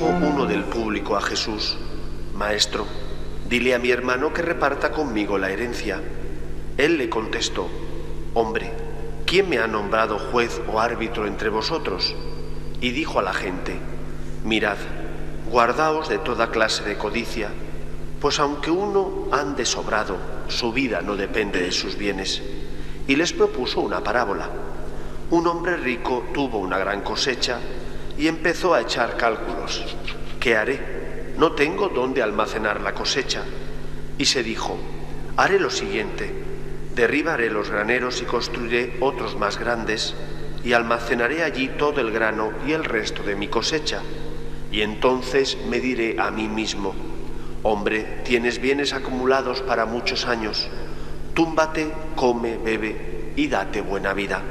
Dijo uno del público a Jesús: Maestro, dile a mi hermano que reparta conmigo la herencia. Él le contestó: Hombre, ¿quién me ha nombrado juez o árbitro entre vosotros? Y dijo a la gente: Mirad, guardaos de toda clase de codicia, pues aunque uno ande sobrado, su vida no depende de sus bienes. Y les propuso una parábola. Un hombre rico tuvo una gran cosecha y empezó a echar cálculos. ¿Qué haré? No tengo dónde almacenar la cosecha. Y se dijo: haré lo siguiente: derribaré los graneros y construiré otros más grandes, y almacenaré allí todo el grano y el resto de mi cosecha. Y entonces me diré a mí mismo: hombre, tienes bienes acumulados para muchos años. Túmbate, come, bebe y date buena vida.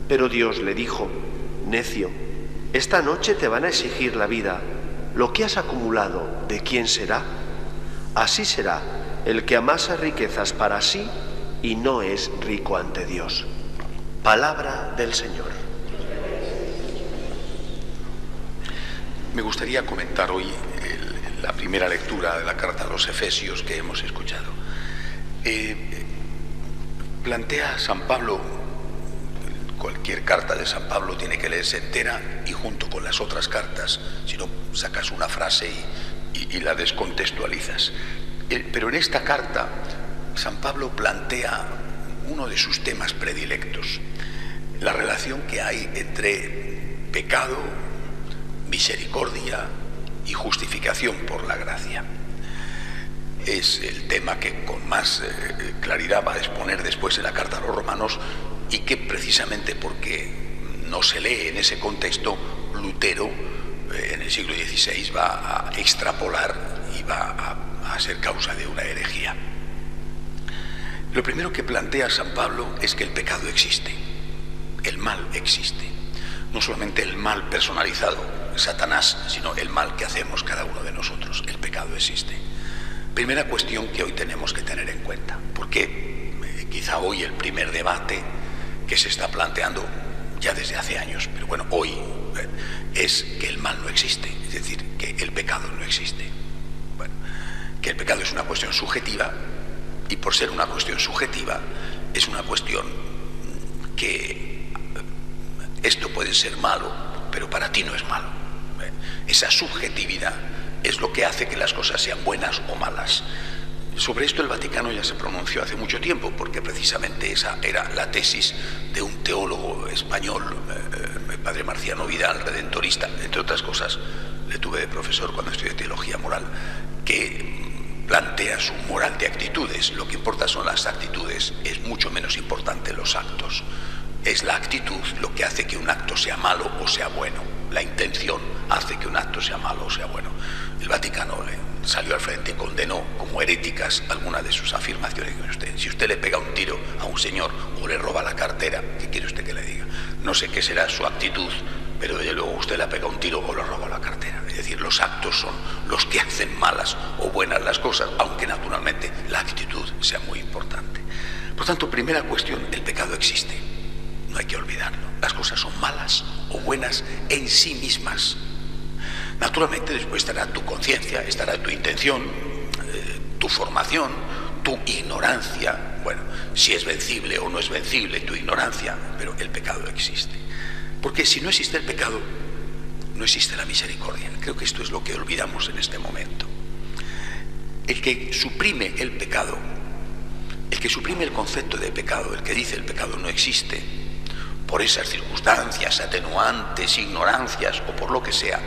Pero Dios le dijo: necio, esta noche te van a exigir la vida. Lo que has acumulado, ¿de quién será? Así será el que amasa riquezas para sí y no es rico ante Dios. Palabra del Señor. Me gustaría comentar hoy la primera lectura de la carta a los Efesios que hemos escuchado. Plantea San Pablo, cualquier carta de San Pablo tiene que leerse entera y junto con las otras cartas, si no sacas una frase y la descontextualizas. Pero en esta carta San Pablo plantea uno de sus temas predilectos: la relación que hay entre pecado, misericordia y justificación por la gracia. Es el tema que con más claridad va a exponer después en la carta a los Romanos, y que precisamente porque no se lee en ese contexto, Lutero en el siglo XVI va a extrapolar y va a ser causa de una herejía. Lo primero que plantea San Pablo es que el pecado existe, el mal existe. No solamente el mal personalizado, Satanás, sino el mal que hacemos cada uno de nosotros. El pecado existe. Primera cuestión que hoy tenemos que tener en cuenta, porque quizá hoy el primer debate que se está planteando ya desde hace años, pero bueno, hoy es que el mal no existe, es decir, que el pecado no existe. Bueno, que el pecado es una cuestión subjetiva, y por ser una cuestión subjetiva es una cuestión que esto puede ser malo, pero para ti no es malo. Esa subjetividad es lo que hace que las cosas sean buenas o malas. Sobre esto el Vaticano ya se pronunció hace mucho tiempo, porque precisamente esa era la tesis de un teólogo español, el padre Marciano Vidal, redentorista, entre otras cosas. Le tuve de profesor cuando estudié teología moral, que plantea su moral de actitudes. Lo que importa son las actitudes, es mucho menos importante los actos. Es la actitud lo que hace que un acto sea malo o sea bueno. La intención hace que un acto sea malo o sea bueno. El Vaticano salió al frente y condenó como heréticas algunas de sus afirmaciones. Si usted le pega un tiro a un señor o le roba la cartera, ¿qué quiere usted que le diga? No sé qué será su actitud, pero desde luego usted le pega un tiro o le roba la cartera. Es decir, los actos son los que hacen malas o buenas las cosas, aunque naturalmente la actitud sea muy importante. Por tanto, primera cuestión, el pecado existe. No hay que olvidarlo. Las cosas son malas o buenas en sí mismas. Naturalmente después estará tu conciencia, estará tu intención, tu formación, tu ignorancia. Bueno, si es vencible o no es vencible tu ignorancia, pero el pecado existe. Porque si no existe el pecado, no existe la misericordia. Creo que esto es lo que olvidamos en este momento. El que suprime el pecado, el que suprime el concepto de pecado, el que dice el pecado no existe, por esas circunstancias, atenuantes, ignorancias o por lo que sea,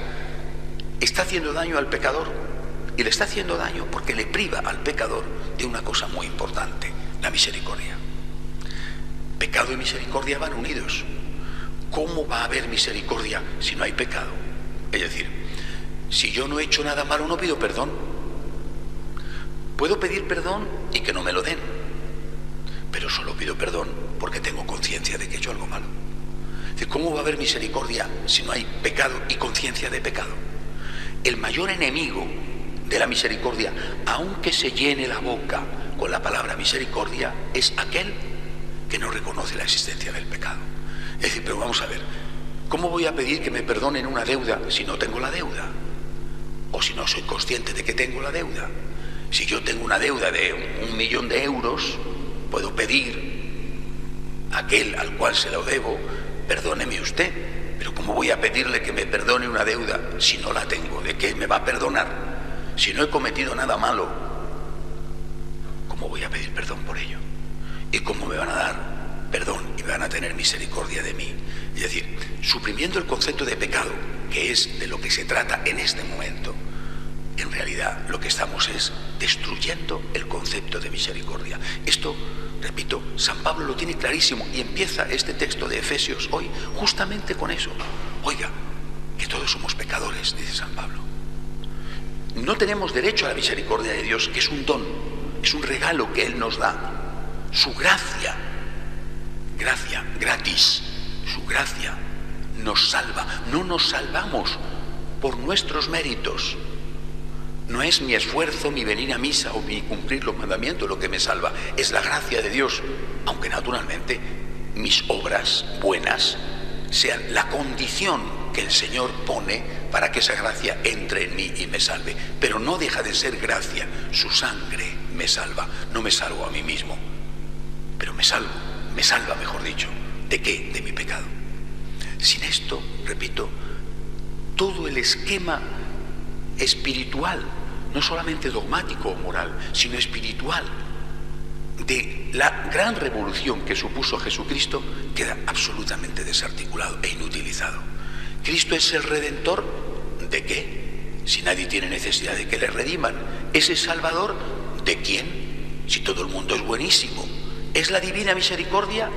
está haciendo daño al pecador, y le está haciendo daño porque le priva al pecador de una cosa muy importante: la misericordia. Pecado y misericordia van unidos. ¿Cómo va a haber misericordia si no hay pecado? Es decir, si yo no he hecho nada malo, no pido perdón. Puedo pedir perdón y que no me lo den, pero solo pido perdón porque tengo conciencia de que he hecho algo malo. Es decir, ¿cómo va a haber misericordia si no hay pecado y conciencia de pecado? El mayor enemigo de la misericordia, aunque se llene la boca con la palabra misericordia, es aquel que no reconoce la existencia del pecado. Es decir, pero vamos a ver, ¿cómo voy a pedir que me perdonen una deuda si no tengo la deuda? o si no soy consciente de que tengo la deuda. Si yo tengo una deuda de 1 millón de euros, puedo pedir a aquel al cual se lo debo, perdóneme usted. Pero ¿cómo voy a pedirle que me perdone una deuda si no la tengo? ¿De qué me va a perdonar? Si no he cometido nada malo, ¿cómo voy a pedir perdón por ello? ¿Y cómo me van a dar perdón y van a tener misericordia de mí? Es decir, suprimiendo el concepto de pecado, que es de lo que se trata en este momento, en realidad lo que estamos es destruyendo el concepto de misericordia. Esto, repito, San Pablo lo tiene clarísimo y empieza este texto de Efesios hoy justamente con eso. Oiga, que todos somos pecadores, dice San Pablo. No tenemos derecho a la misericordia de Dios, que es un don, es un regalo que Él nos da. Su gracia, gratis, su gracia nos salva. No nos salvamos por nuestros méritos. No es mi esfuerzo, mi venir a misa o mi cumplir los mandamientos lo que me salva. Es la gracia de Dios, aunque naturalmente mis obras buenas sean la condición que el Señor pone para que esa gracia entre en mí y me salve. Pero no deja de ser gracia, su sangre me salva. No me salvo a mí mismo, pero me salva, mejor dicho. ¿De qué? De mi pecado. Sin esto, repito, todo el esquema espiritual, no solamente dogmático o moral, sino espiritual, de la gran revolución que supuso Jesucristo, queda absolutamente desarticulado e inutilizado. Cristo es el Redentor, ¿de qué? Si nadie tiene necesidad de que le rediman. ¿Es el Salvador? ¿De quién? Si todo el mundo es buenísimo. ¿Es la divina misericordia?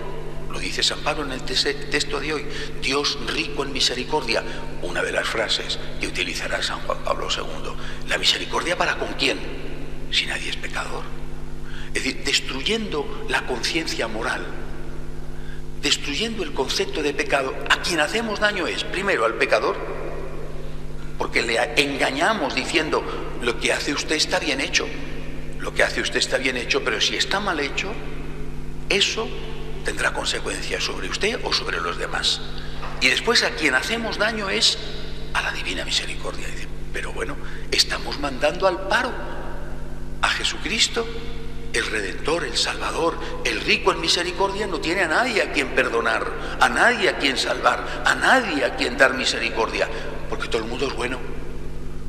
Lo dice San Pablo en el texto de hoy. Dios rico en misericordia, una de las frases que utilizará San Juan Pablo II. ¿La misericordia para con quién? Si nadie es pecador. Es decir, destruyendo la conciencia moral, destruyendo el concepto de pecado, a quien hacemos daño es, primero, al pecador, porque le engañamos diciendo, lo que hace usted está bien hecho, lo que hace usted está bien hecho, pero si está mal hecho, eso tendrá consecuencias sobre usted o sobre los demás. Y después a quien hacemos daño es a la divina misericordia. Pero bueno, estamos mandando al paro a Jesucristo, el Redentor, el Salvador, el rico en misericordia. No tiene a nadie a quien perdonar, a nadie a quien salvar, a nadie a quien dar misericordia, porque todo el mundo es bueno.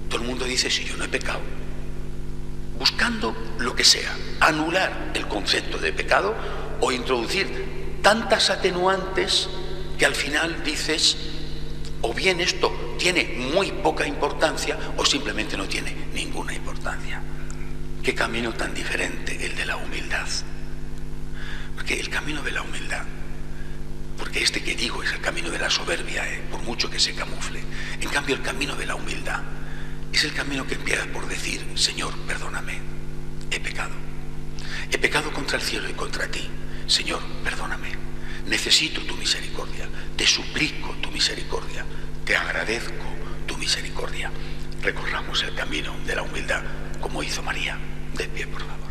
Todo el mundo dice, si yo no he pecado, buscando lo que sea, anular el concepto de pecado o introducir tantas atenuantes que al final dices, o bien esto tiene muy poca importancia o simplemente no tiene ninguna importancia. Qué camino tan diferente el de la humildad. Porque el camino de la humildad, porque este que digo es el camino de la soberbia, por mucho que se camufle. En cambio, el camino de la humildad es el camino que empieza por decir, Señor, perdóname, he pecado. He pecado contra el cielo y contra ti. Señor, perdóname. Necesito tu misericordia. Te suplico tu misericordia. Te agradezco tu misericordia. Recorramos el camino de la humildad como hizo María. De pie, por favor.